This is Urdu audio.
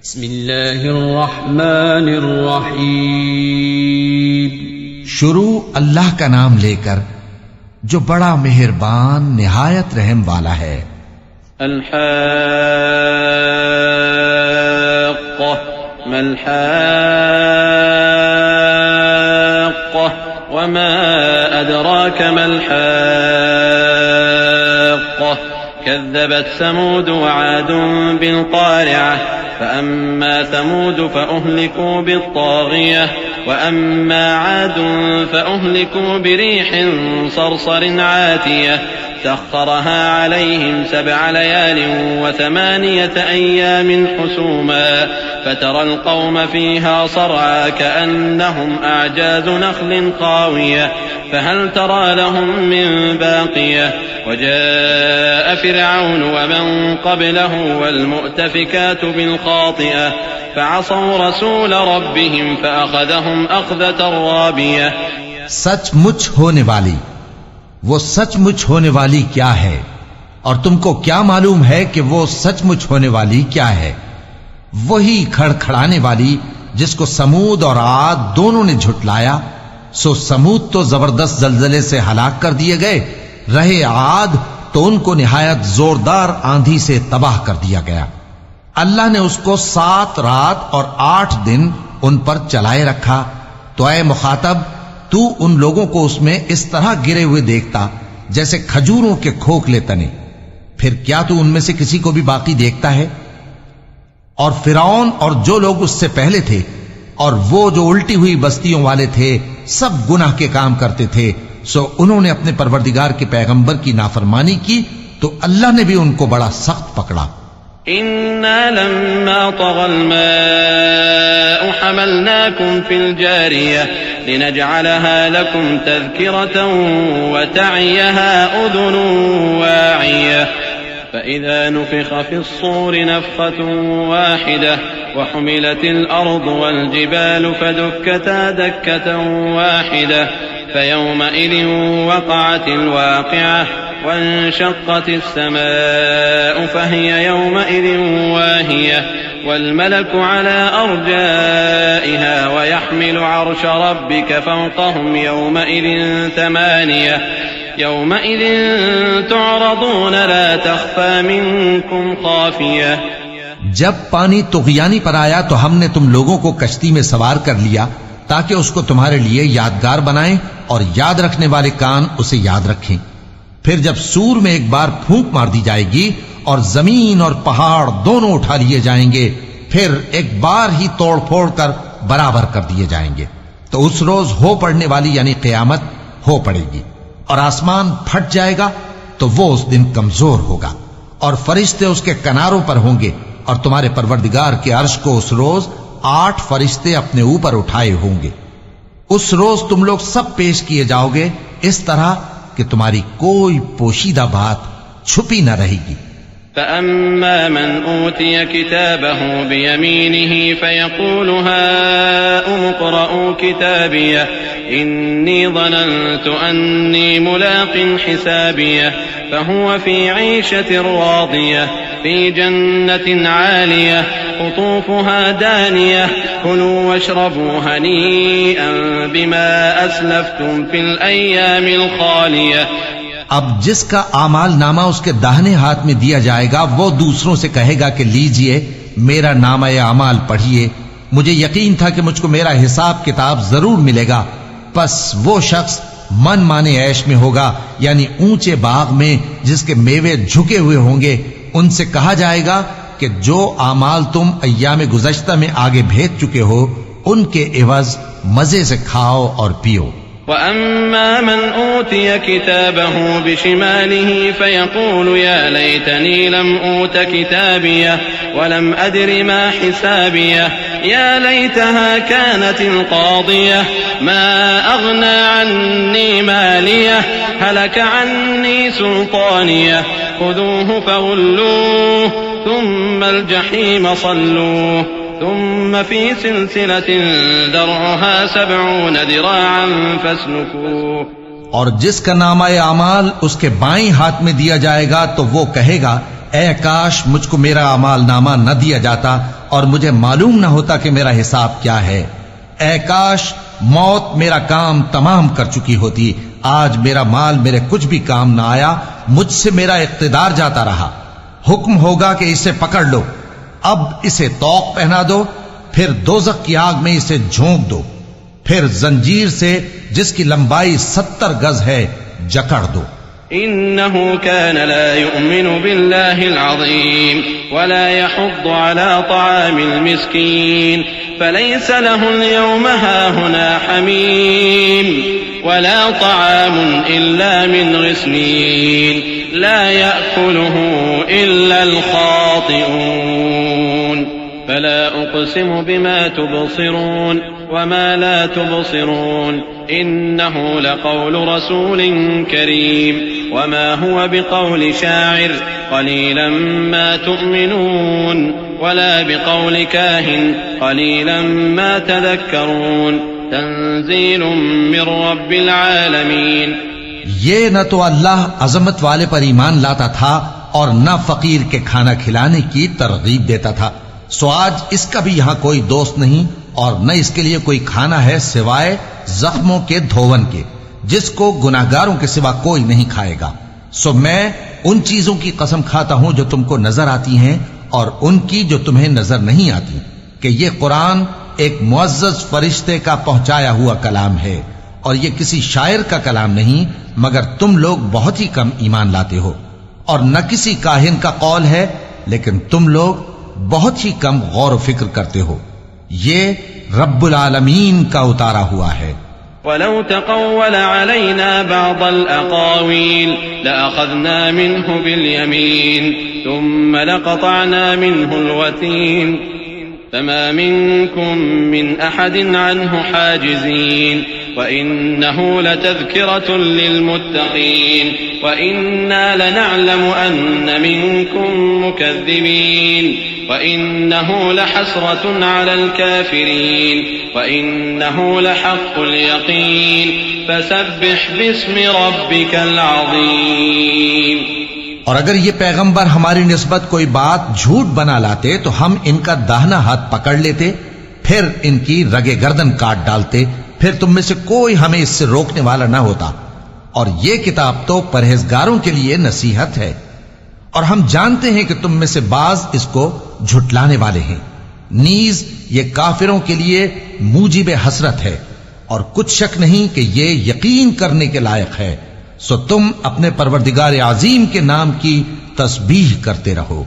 بسم اللہ الرحمن الرحیم. شروع اللہ کا نام لے کر جو بڑا مہربان نہایت رحم والا ہے. الحاقة ما الحاقة وما أدراك ما الحاقة كذبت ثمود وعاد بالقارعة فأما ثمود فأهلكوا بالطاغية وأما عاد فأهلكوا بريح صرصر عاتية سخرها عليهم 7 ليال و8 أيام حسوما فترى القوم فيها صرعى كأنهم أعجاز نخل خاوية فهل ترى لهم من باقية وجاء فرعون ومن قبله والمؤتفكات بالخاطئة فعصوا رسول ربهم فأخذهم أخذة رابية. سچ مچ ہونے والی، وہ سچ مچ ہونے والی کیا ہے، اور تم کو کیا معلوم ہے کہ وہ سچ مچ ہونے والی کیا ہے؟ وہی کھڑکھڑانے والی جس کو سمود اور عاد دونوں نے جھٹلایا. سو سمود تو زبردست زلزلے سے ہلاک کر دیے گئے، رہے عاد تو ان کو نہایت زوردار آندھی سے تباہ کر دیا گیا. اللہ نے اس کو 7 رات اور 8 دن ان پر چلائے رکھا. تو اے مخاطب، تو ان لوگوں کو اس میں اس طرح گرے ہوئے دیکھتا جیسے کھجوروں کے کھوکھلے تنے. پھر کیا تو ان میں سے کسی کو بھی باقی دیکھتا ہے؟ اور فرعون اور جو لوگ اس سے پہلے تھے اور وہ جو الٹی ہوئی بستیوں والے تھے سب گناہ کے کام کرتے تھے. سو انہوں نے اپنے پروردگار کے پیغمبر کی نافرمانی کی تو اللہ نے بھی ان کو بڑا سخت پکڑا. إنا لما طغى الماء حملناكم في الجارية لنجعلها لكم تذكرة وتعيها أذن واعية فإذا نفخ في الصور نفخة واحدة وحملت الأرض والجبال فدكتا دكة واحدة فيومئذ وقعت الواقعة وانشقت السماء فهي يومئذ واهية والملك على أرجائها ويحمل عرش ربك فوقهم يومئذ 8 يومئذ تعرضون لا تخفى منكم خافية. جب پانی طغیانی پر آیا تو ہم نے تم لوگوں کو کشتی میں سوار کر لیا تاکہ اس کو تمہارے لیے یادگار بنائیں اور یاد رکھنے والے کان اسے یاد رکھیں. پھر جب سور میں ایک بار پھونک مار دی جائے گی اور زمین اور پہاڑ دونوں اٹھا لیے جائیں گے، پھر ایک بار ہی توڑ پھوڑ کر برابر کر دیے جائیں گے. تو اس روز ہو پڑنے والی یعنی قیامت ہو پڑے گی اور آسمان پھٹ جائے گا تو وہ اس دن کمزور ہوگا اور فرشتے اس کے کناروں پر ہوں گے اور تمہارے پروردگار کے عرش کو اس روز 8 فرشتے اپنے اوپر اٹھائے ہوں گے. اس روز تم لوگ سب پیش کیے جاؤ گے اس طرح کہ تمہاری کوئی پوشیدہ بات چھپی نہ رہے گی. فأما من أوتي كتابه بيمينه فيقول هاؤم اقرءوا كتابيه إني ظننت أني ملاق حسابيه فهو في عيشة راضية في جنة عالية قطوفها دانية كلوا واشربوا هنيئا بما أسلفتم في الأيام الخالية. اب جس کا اعمال نامہ اس کے داہنے ہاتھ میں دیا جائے گا وہ دوسروں سے کہے گا کہ لیجئے میرا نامہ اعمال پڑھیے، مجھے یقین تھا کہ مجھ کو میرا حساب کتاب ضرور ملے گا. پس وہ شخص من مانے عیش میں ہوگا یعنی اونچے باغ میں جس کے میوے جھکے ہوئے ہوں گے. ان سے کہا جائے گا کہ جو اعمال تم ایام گزشتہ میں آگے بھیج چکے ہو ان کے عوض مزے سے کھاؤ اور پیو. وأما من أوتي كتابه بشماله فيقول يا ليتني لم أوت كتابيه ولم أدر ما حسابيه يا ليتها كانت القاضية ما أغنى عني ماليه هلك عني سلطانيه خذوه فغلوه ثم الجحيم صلوه ثم في سلسلة ذرعها 70 ذراعا فاسلكوه. اور جس کا نامہ اعمال اس کے بائیں ہاتھ میں دیا جائے گا تو وہ کہے گا اے کاش مجھ کو میرا اعمال نامہ نہ دیا جاتا اور مجھے معلوم نہ ہوتا کہ میرا حساب کیا ہے۔ اے کاش موت میرا کام تمام کر چکی ہوتی، آج میرا مال میرے کچھ بھی کام نہ آیا، مجھ سے میرا اقتدار جاتا رہا۔ حکم ہوگا کہ اسے پکڑ لو، اب اسے طوق پہنا دو، پھر دوزخ کی آگ میں اسے جھونک دو، پھر زنجیر سے جس کی لمبائی 70 گز ہے جکڑ دو۔ إنه كان لا يؤمن بالله العظيم ولا يحض على طعام المسكين فليس له اليوم هاهنا حميم ولا طعام إلا من غسلين لا يأكله إلا الخاطئون فلا أقسم بما تبصرون وما لا تبصرون إنه لقول رسول كريم وما هو بقول شاعر قليلا ما تؤمنون ولا بقول كاهن قليلا ما تذكرون تنزيل من رب العالمين۔ یہ نہ تو اللہ عظمت والے پر ایمان لاتا تھا اور نہ فقیر کے کھانا کھلانے کی ترغیب دیتا تھا، سو آج اس کا بھی یہاں کوئی دوست نہیں اور نہ اس کے لیے کوئی کھانا ہے سوائے زخموں کے دھون کے، جس کو گناہگاروں کے سوا کوئی نہیں کھائے گا۔ سو میں ان چیزوں کی قسم کھاتا ہوں جو تم کو نظر آتی ہیں اور ان کی جو تمہیں نظر نہیں آتی، کہ یہ قرآن ایک معزز فرشتے کا پہنچایا ہوا کلام ہے اور یہ کسی شاعر کا کلام نہیں، مگر تم لوگ بہت ہی کم ایمان لاتے ہو، اور نہ کسی کاہن کا قول ہے لیکن تم لوگ بہت ہی کم غور و فکر کرتے ہو۔ یہ رب العالمین کا اتارا ہوا ہے۔ ولو تقول علينا بعض الأقاويل لأخذنا منه باليمين ثم لقطعنا منه الوتين فما منكم من أحد عنه حاجزين وإنه لتذكرة للمتقين وإنا لنعلم أن منكم مكذبين وإنه لحسرة على الكافرين وإنه لحق اليقين فسبح باسم ربك العظيم۔ اور اگر یہ پیغمبر ہماری نسبت کوئی بات جھوٹ بنا لاتے تو ہم ان کا داہنا ہاتھ پکڑ لیتے، پھر ان کی رگے گردن کاٹ ڈالتے، پھر تم میں سے کوئی ہمیں اس سے روکنے والا نہ ہوتا۔ اور یہ کتاب تو پرہیزگاروں کے لیے نصیحت ہے، اور ہم جانتے ہیں کہ تم میں سے بعض اس کو جھٹلانے والے ہیں، نیز یہ کافروں کے لیے موجب حسرت ہے، اور کچھ شک نہیں کہ یہ یقین کرنے کے لائق ہے۔ سو تم اپنے پروردگار عظیم کے نام کی تسبیح کرتے رہو۔